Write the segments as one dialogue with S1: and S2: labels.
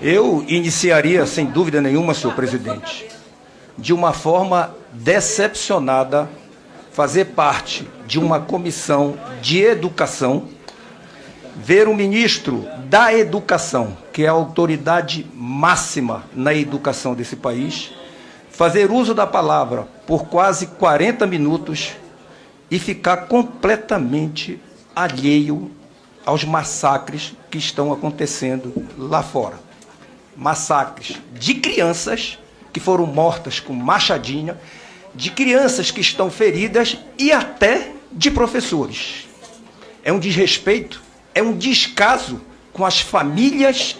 S1: Eu iniciaria, sem dúvida nenhuma, senhor presidente, de uma forma decepcionada, fazer parte de uma comissão de educação, ver o ministro da Educação, que é a autoridade máxima na educação desse país, fazer uso da palavra por quase 40 minutos e ficar completamente alheio aos massacres que estão acontecendo lá fora. Massacres de crianças que foram mortas com machadinha, de crianças que estão feridas e até de professores. É um desrespeito, é um descaso com as famílias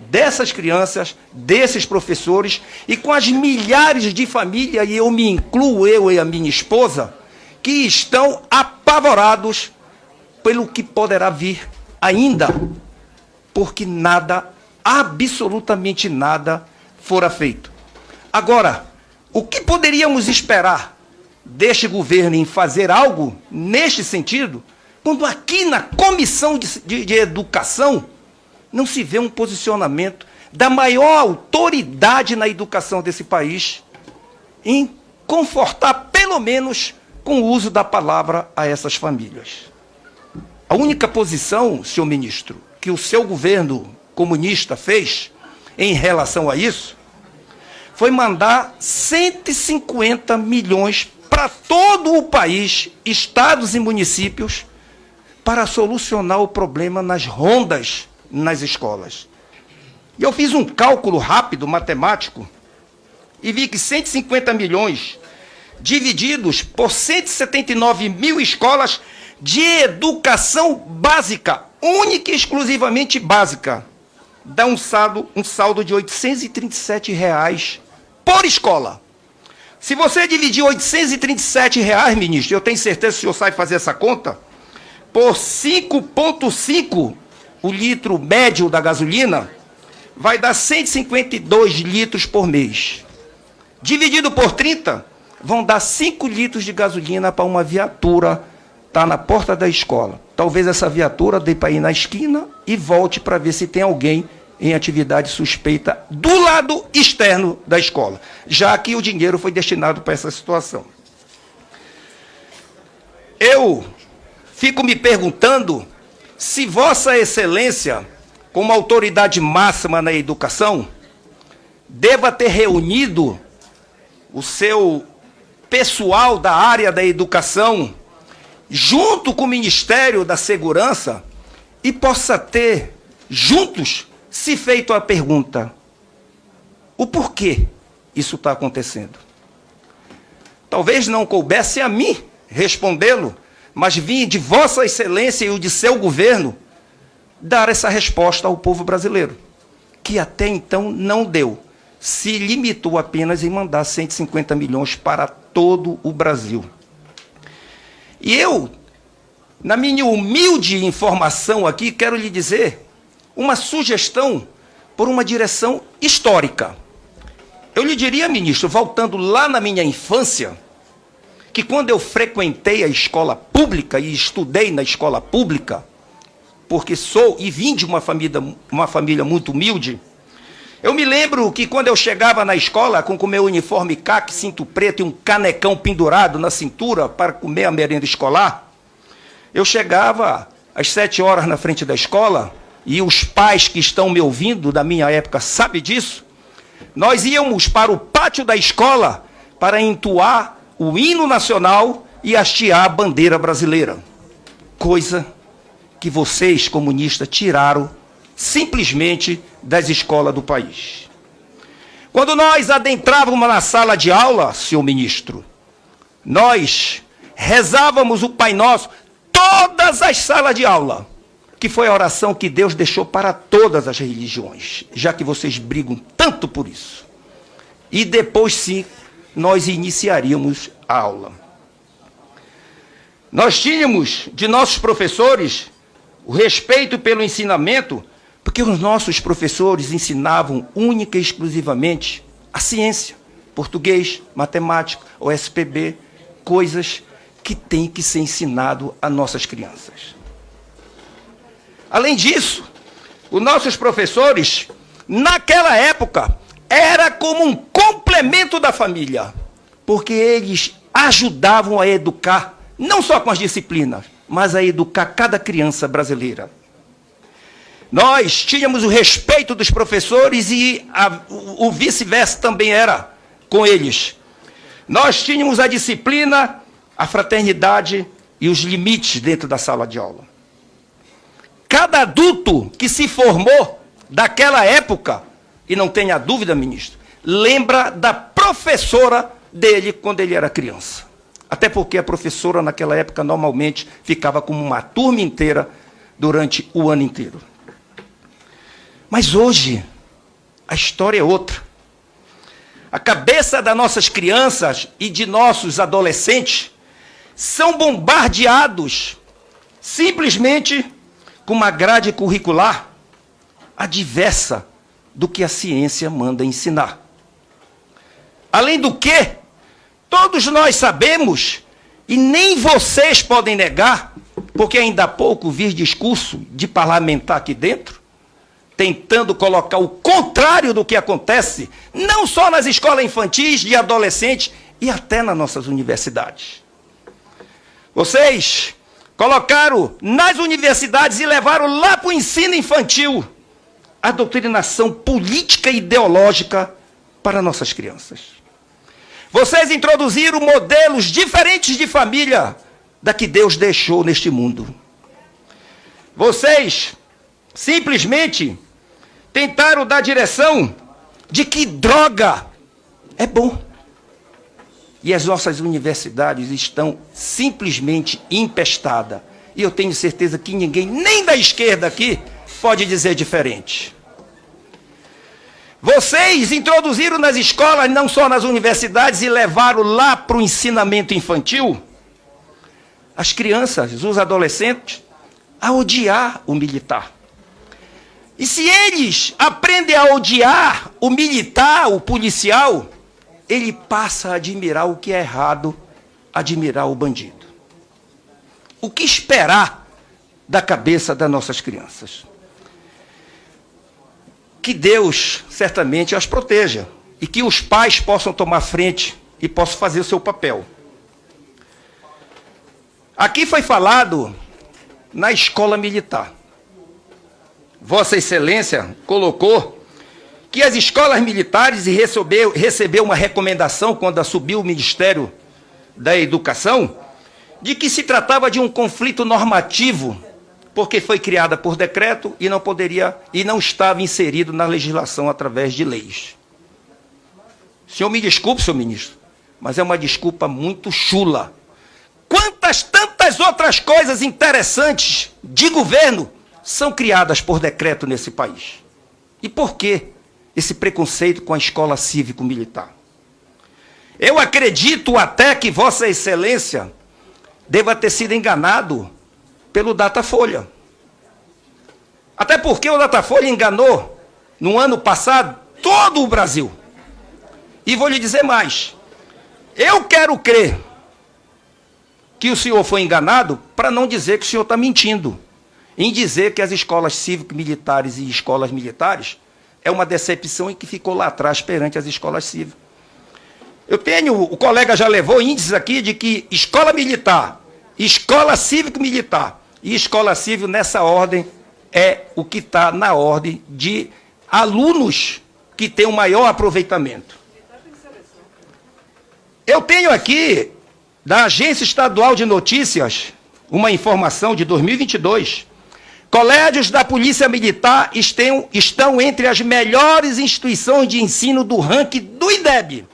S1: dessas crianças, desses professores e com as milhares de famílias, e eu me incluo, eu e a minha esposa, que estão apavorados pelo que poderá vir ainda, porque nada, absolutamente nada, fora feito. Agora, o que poderíamos esperar deste governo em fazer algo neste sentido, quando aqui na Comissão de Educação não se vê um posicionamento da maior autoridade na educação desse país em confortar, pelo menos, com o uso da palavra a essas famílias? A única posição, senhor ministro, que o seu governo comunista fez em relação a isso foi mandar 150 milhões para todo o país, estados e municípios, para solucionar o problema nas rondas nas escolas. E eu fiz um cálculo rápido, matemático, e vi que 150 milhões divididos por 179 mil escolas de educação básica, única e exclusivamente básica, dá um saldo de R$ 837 por escola. Se você dividir R$ 837, ministro, eu tenho certeza que o senhor sabe fazer essa conta, por 5,5 o litro médio da gasolina, vai dar 152 litros por mês. Dividido por 30, vão dar 5 litros de gasolina para uma viatura estar na porta da escola. Talvez essa viatura dê para ir na esquina e volte para ver se tem alguém em atividade suspeita do lado externo da escola, já que o dinheiro foi destinado para essa situação. Eu fico me perguntando se Vossa Excelência, como autoridade máxima na educação, deva ter reunido o seu pessoal da área da educação junto com o Ministério da Segurança e possa ter, juntos, se feito a pergunta: o porquê isso está acontecendo? Talvez não coubesse a mim respondê-lo, mas vim de Vossa Excelência e o de seu governo dar essa resposta ao povo brasileiro, que até então não deu, se limitou apenas em mandar 150 milhões para todo o Brasil. E eu, na minha humilde informação aqui, quero lhe dizer uma sugestão por uma direção histórica. Eu lhe diria, ministro, voltando lá na minha infância, que quando eu frequentei a escola pública e estudei na escola pública, porque sou e vim de uma família muito humilde, eu me lembro que quando eu chegava na escola com o meu uniforme caque, cinto preto e um canecão pendurado na cintura para comer a merenda escolar, eu chegava às 7 horas na frente da escola, e os pais que estão me ouvindo da minha época sabem disso, nós íamos para o pátio da escola para entoar o hino nacional e hastear a bandeira brasileira. Coisa que vocês, comunistas, tiraram simplesmente das escolas do país. Quando nós adentrávamos na sala de aula, senhor ministro, nós rezávamos o Pai Nosso, todas as salas de aula, que foi a oração que Deus deixou para todas as religiões, já que vocês brigam tanto por isso. E depois, sim, nós iniciaríamos a aula. Nós tínhamos de nossos professores o respeito pelo ensinamento, porque os nossos professores ensinavam única e exclusivamente a ciência, português, matemática, OSPB, coisas que têm que ser ensinado a nossas crianças. Além disso, os nossos professores naquela época, era como um complemento da família, porque eles ajudavam a educar, não só com as disciplinas, mas a educar cada criança brasileira. Nós tínhamos o respeito dos professores e o vice-versa também era com eles. Nós tínhamos a disciplina, a fraternidade e os limites dentro da sala de aula. Cada adulto que se formou daquela época, e não tenha dúvida, ministro, lembra da professora dele quando ele era criança. Até porque a professora naquela época normalmente ficava com uma turma inteira durante o ano inteiro. Mas hoje, a história é outra. A cabeça das nossas crianças e de nossos adolescentes são bombardeados simplesmente com uma grade curricular adversa do que a ciência manda ensinar. Além do que, todos nós sabemos, e nem vocês podem negar, porque ainda há pouco vi discurso de parlamentar aqui dentro, tentando colocar o contrário do que acontece, não só nas escolas infantis, de adolescentes, e até nas nossas universidades. Vocês colocaram nas universidades e levaram lá para o ensino infantil a doutrinação política e ideológica para nossas crianças. Vocês introduziram modelos diferentes de família da que Deus deixou neste mundo. Vocês simplesmente tentaram dar direção de que droga é bom. E as nossas universidades estão simplesmente empestadas. E eu tenho certeza que ninguém, nem da esquerda aqui, pode dizer diferente. Vocês introduziram nas escolas, não só nas universidades, e levaram lá para o ensinamento infantil as crianças, os adolescentes, a odiar o militar. E se eles aprendem a odiar o militar, o policial, ele passa a admirar o que é errado, admirar o bandido. O que esperar da cabeça das nossas crianças? Que Deus certamente as proteja e que os pais possam tomar frente e possam fazer o seu papel. Aqui foi falado na escola militar. Vossa Excelência colocou que as escolas militares recebeu uma recomendação quando assumiu o Ministério da Educação, de que se tratava de um conflito normativo, porque foi criada por decreto e não estava inserido na legislação através de leis. O senhor me desculpe, senhor ministro, mas é uma desculpa muito chula. Tantas outras coisas interessantes de governo são criadas por decreto nesse país. E por que esse preconceito com a escola cívico-militar? Eu acredito até que Vossa Excelência deva ter sido enganado pelo Datafolha. Até porque o Datafolha enganou, no ano passado, todo o Brasil. E vou lhe dizer mais. Eu quero crer que o senhor foi enganado para não dizer que o senhor está mentindo. Em dizer que as escolas cívico-militares e escolas militares é uma decepção e que ficou lá atrás perante as escolas cívicas. O colega já levou índices aqui de que escola militar, escola cívico-militar e escola civil, nessa ordem, é o que está na ordem de alunos que têm o maior aproveitamento. Eu tenho aqui, da Agência Estadual de Notícias, uma informação de 2022. Colégios da Polícia Militar estão entre as melhores instituições de ensino do ranking do IDEB.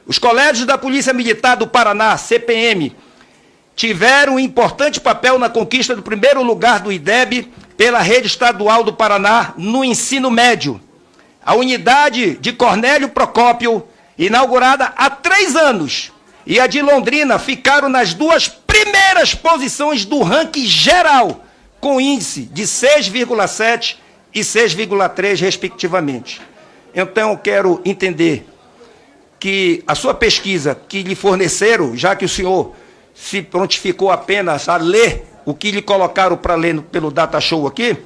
S1: Os colégios da Polícia Militar do Paraná, CPM, tiveram um importante papel na conquista do primeiro lugar do IDEB pela Rede Estadual do Paraná no ensino médio. A unidade de Cornélio Procópio, inaugurada há 3 anos, e a de Londrina ficaram nas 2 primeiras posições do ranking geral, com índice de 6,7 e 6,3, respectivamente. Então, eu quero entender que a sua pesquisa que lhe forneceram, já que o senhor se prontificou apenas a ler o que lhe colocaram para ler pelo Data Show aqui,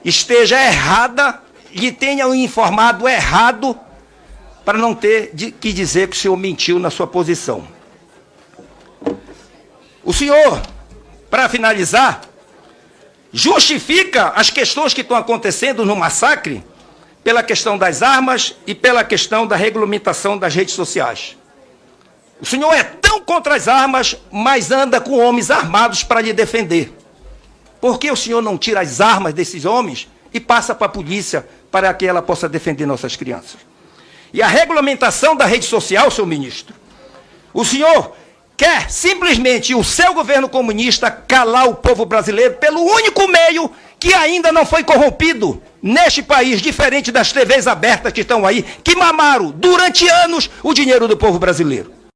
S1: esteja errada lhe tenham informado errado, para não ter que dizer que o senhor mentiu na sua posição. O senhor, para finalizar, justifica as questões que estão acontecendo no massacre pela questão das armas e pela questão da regulamentação das redes sociais. O senhor é tão contra as armas, mas anda com homens armados para lhe defender. Por que o senhor não tira as armas desses homens e passa para a polícia para que ela possa defender nossas crianças? E a regulamentação da rede social, senhor ministro, o senhor quer simplesmente o seu governo comunista calar o povo brasileiro pelo único meio que ainda não foi corrompido neste país, diferente das TVs abertas que estão aí, que mamaram durante anos o dinheiro do povo brasileiro.